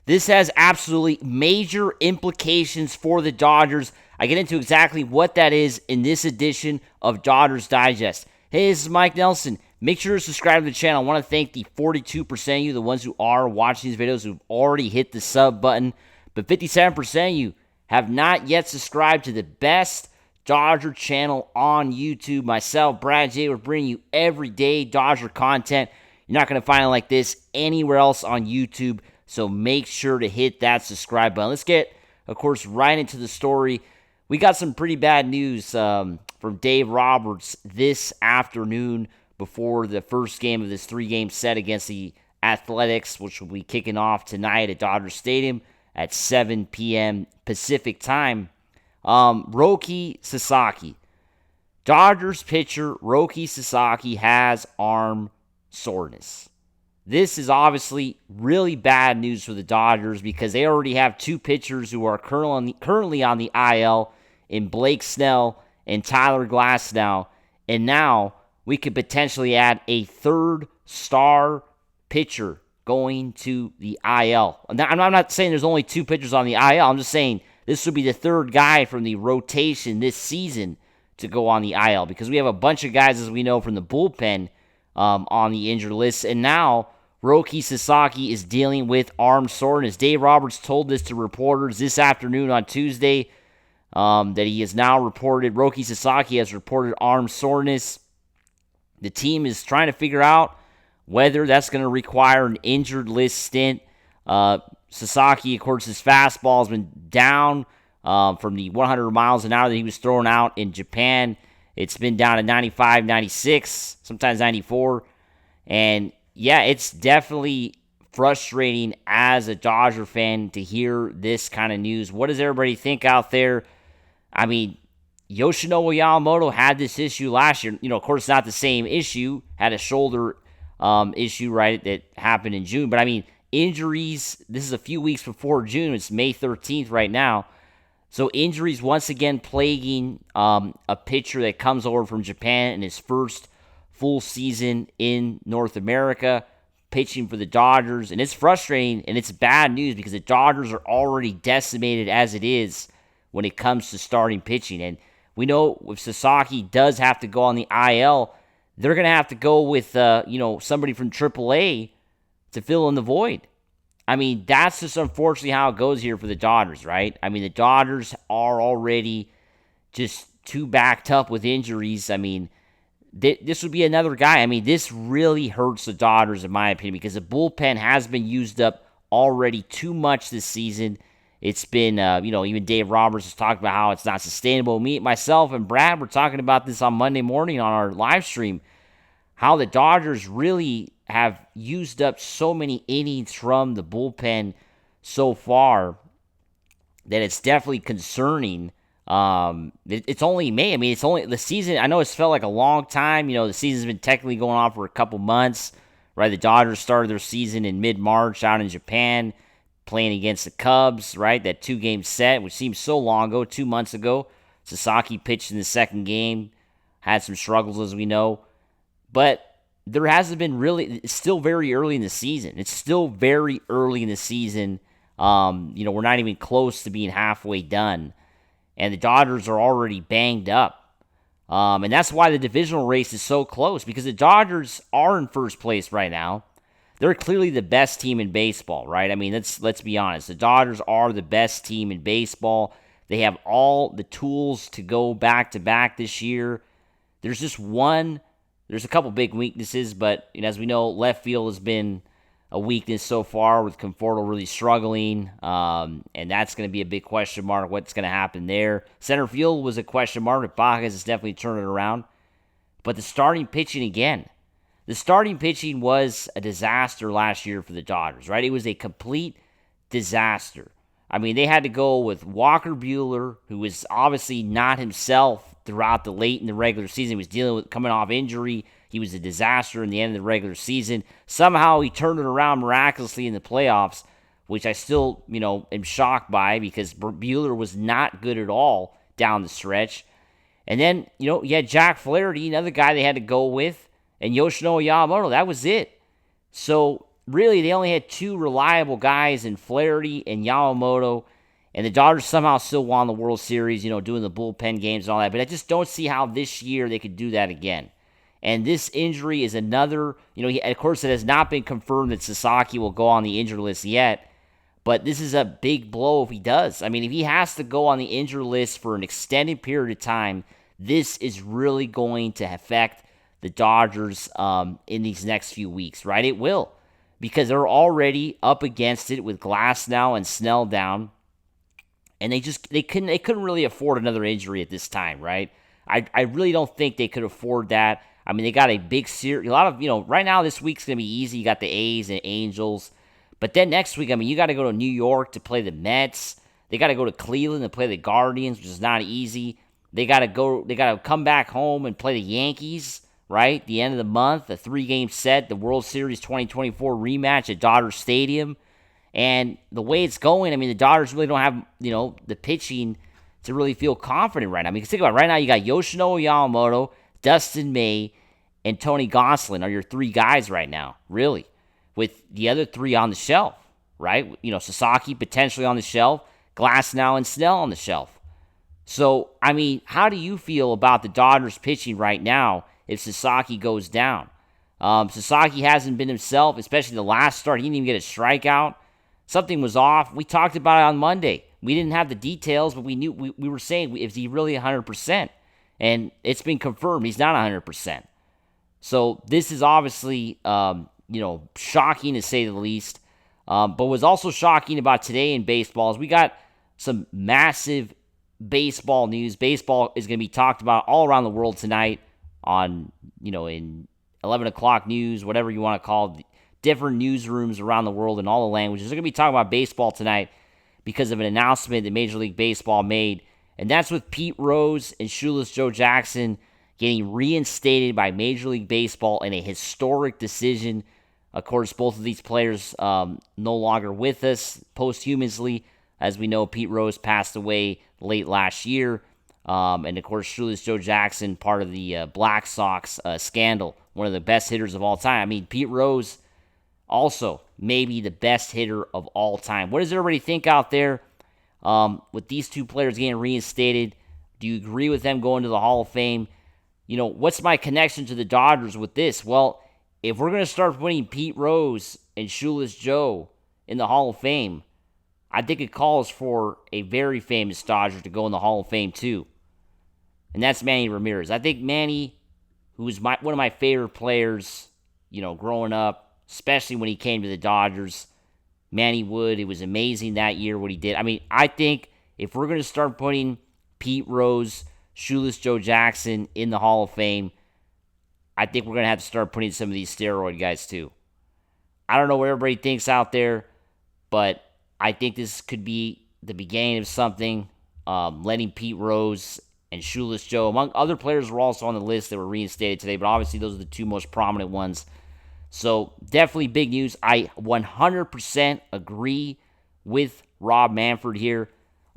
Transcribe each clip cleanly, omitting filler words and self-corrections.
This has absolutely major implications for the Dodgers. I get into exactly what that is in this edition of Dodgers Digest. Hey, this is Mike Nelson. Make sure to subscribe to the channel. I want to thank the 42% of you, the ones who are watching these videos, who've already hit the sub button. But 57% of you have not yet subscribed to the best Dodger channel on YouTube. Myself, Brad J, we're bringing you everyday Dodger content. You're not going to find it like this anywhere else on YouTube. So make sure to hit that subscribe button. Let's get, of course, right into the story. We got some pretty bad news from Dave Roberts this afternoon before the first game of this three-game set against the Athletics, which will be kicking off tonight at Dodger Stadium at 7 p.m. Pacific time. Roki Sasaki. Dodgers pitcher Roki Sasaki has arm soreness. This is obviously really bad news for the Dodgers because they already have two pitchers who are currently on the IL in Blake Snell and Tyler Glasnow. And now we could potentially add a third star pitcher going to the IL. Now, I'm not saying there's only two pitchers on the IL. I'm just saying this would be the third guy from the rotation this season to go on the IL because we have a bunch of guys, as we know, from the bullpen on the injured list. And now Roki Sasaki is dealing with arm soreness. Dave Roberts told this to reporters this afternoon on Tuesday that he has now reported, Roki Sasaki has reported arm soreness. The team is trying to figure out whether that's going to require an injured list stint. Sasaki, of course, his fastball has been down from the 100 miles an hour that he was throwing out in Japan. It's been down to 95, 96, sometimes 94. And yeah, it's definitely frustrating as a Dodger fan to hear this kind of news. What does everybody think out there? I mean, Yoshinobu Yamamoto had this issue last year. You know, of course, not the same issue. Had a shoulder issue, right, that happened in June. But, I mean, injuries, this is a few weeks before June. It's May 13th right now. So injuries once again plaguing a pitcher that comes over from Japan in his first full season in North America, pitching for the Dodgers. And it's frustrating, and it's bad news because the Dodgers are already decimated as it is when it comes to starting pitching. And we know if Sasaki does have to go on the IL, they're going to have to go with somebody from AAA to fill in the void. I mean, that's just unfortunately how it goes here for the Dodgers, right? I mean, the Dodgers are already just too backed up with injuries. I mean, this would be another guy. I mean, this really hurts the Dodgers, in my opinion, because the bullpen has been used up already too much this season. It's been, even Dave Roberts has talked about how it's not sustainable. Myself, and Brad were talking about this on Monday morning on our live stream, how the Dodgers really have used up so many innings from the bullpen so far that it's definitely concerning. It's only May. I mean, it's only the season. I know it's felt like a long time. The season's been technically going on for a couple months, right? The Dodgers started their season in mid-March out in Japan, playing against the Cubs, right? That 2-game set, which seems so long ago, 2 months ago. Sasaki pitched in the second game, had some struggles, as we know. But there hasn't been really, it's still very early in the season. We're not even close to being halfway done. And the Dodgers are already banged up. And that's why the divisional race is so close, because the Dodgers are in first place right now. They're clearly the best team in baseball, right? I mean, let's be honest. The Dodgers are the best team in baseball. They have all the tools to go back-to-back this year. There's a couple big weaknesses, but as we know, left field has been a weakness so far with Conforto really struggling, and that's going to be a big question mark, what's going to happen there. Center field was a question mark, but Pajes is definitely turning it around. But the starting pitching again. The starting pitching was a disaster last year for the Dodgers, right? It was a complete disaster. I mean, they had to go with Walker Buehler, who was obviously not himself throughout the late in the regular season. He was dealing with coming off injury. He was a disaster in the end of the regular season. Somehow he turned it around miraculously in the playoffs, which I still, am shocked by because Buehler was not good at all down the stretch. And then, you had Jack Flaherty, another guy they had to go with, and Yoshinobu Yamamoto. That was it. So really, they only had two reliable guys in Flaherty and Yamamoto, and the Dodgers somehow still won the World Series, doing the bullpen games and all that. But I just don't see how this year they could do that again. And this injury is another, of course, it has not been confirmed that Sasaki will go on the injury list yet, but this is a big blow if he does. I mean, if he has to go on the injury list for an extended period of time, this is really going to affect the Dodgers in these next few weeks, right? It will, because they're already up against it with Glasnow and Snell down, and they couldn't really afford another injury at this time, right? I really don't think they could afford that. I mean, they got a big series. A lot of, right now this week's going to be easy. You got the A's and Angels. But then next week, I mean, you got to go to New York to play the Mets. They got to go to Cleveland to play the Guardians, which is not easy. They got to come back home and play the Yankees, right? The end of the month, a 3-game set, the World Series 2024 rematch at Dodger Stadium. And the way it's going, I mean, the Dodgers really don't have, the pitching to really feel confident right now. I mean, think about it. Right now, you got Yoshinobu Yamamoto, Dustin May, and Tony Gonsolin are your three guys right now, really, with the other three on the shelf, right? Sasaki potentially on the shelf, Glasnow and Snell on the shelf. So, I mean, how do you feel about the Dodgers pitching right now if Sasaki goes down? Sasaki hasn't been himself, especially the last start. He didn't even get a strikeout. Something was off. We talked about it on Monday. We didn't have the details, but we knew we were saying, is he really 100%? And it's been confirmed he's not 100%. So this is obviously, shocking to say the least. But what's also shocking about today in baseball is we got some massive baseball news. Baseball is going to be talked about all around the world tonight on, in 11 o'clock news, whatever you want to call it, different newsrooms around the world in all the languages. They're going to be talking about baseball tonight because of an announcement that Major League Baseball made. And that's with Pete Rose and Shoeless Joe Jackson getting reinstated by Major League Baseball in a historic decision. Of course, both of these players no longer with us posthumously. As we know, Pete Rose passed away late last year. And, of course, Shoeless Joe Jackson, part of the Black Sox scandal, one of the best hitters of all time. I mean, Pete Rose, also maybe the best hitter of all time. What does everybody think out there with these two players getting reinstated? Do you agree with them going to the Hall of Fame? What's my connection to the Dodgers with this? Well, if we're going to start putting Pete Rose and Shoeless Joe in the Hall of Fame, I think it calls for a very famous Dodger to go in the Hall of Fame too. And that's Manny Ramirez. I think Manny, who was one of my favorite players, growing up, especially when he came to the Dodgers, Manny Wood, it was amazing that year what he did. I mean, I think if we're going to start putting Pete Rose, Shoeless Joe Jackson in the Hall of Fame, I think we're going to have to start putting some of these steroid guys too. I don't know what everybody thinks out there, but I think this could be the beginning of something. Letting Pete Rose and Shoeless Joe, among other players, were also on the list that were reinstated today, but obviously those are the two most prominent ones. So definitely big news. I 100% agree with Rob Manfred here.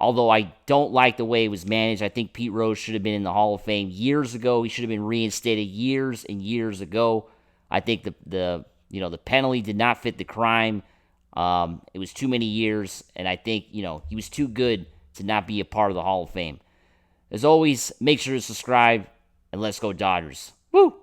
Although I don't like the way it was managed. I think Pete Rose should have been in the Hall of Fame years ago. He should have been reinstated years and years ago. I think the penalty did not fit the crime. It was too many years, and I think he was too good to not be a part of the Hall of Fame. As always, make sure to subscribe, and let's go Dodgers. Woo!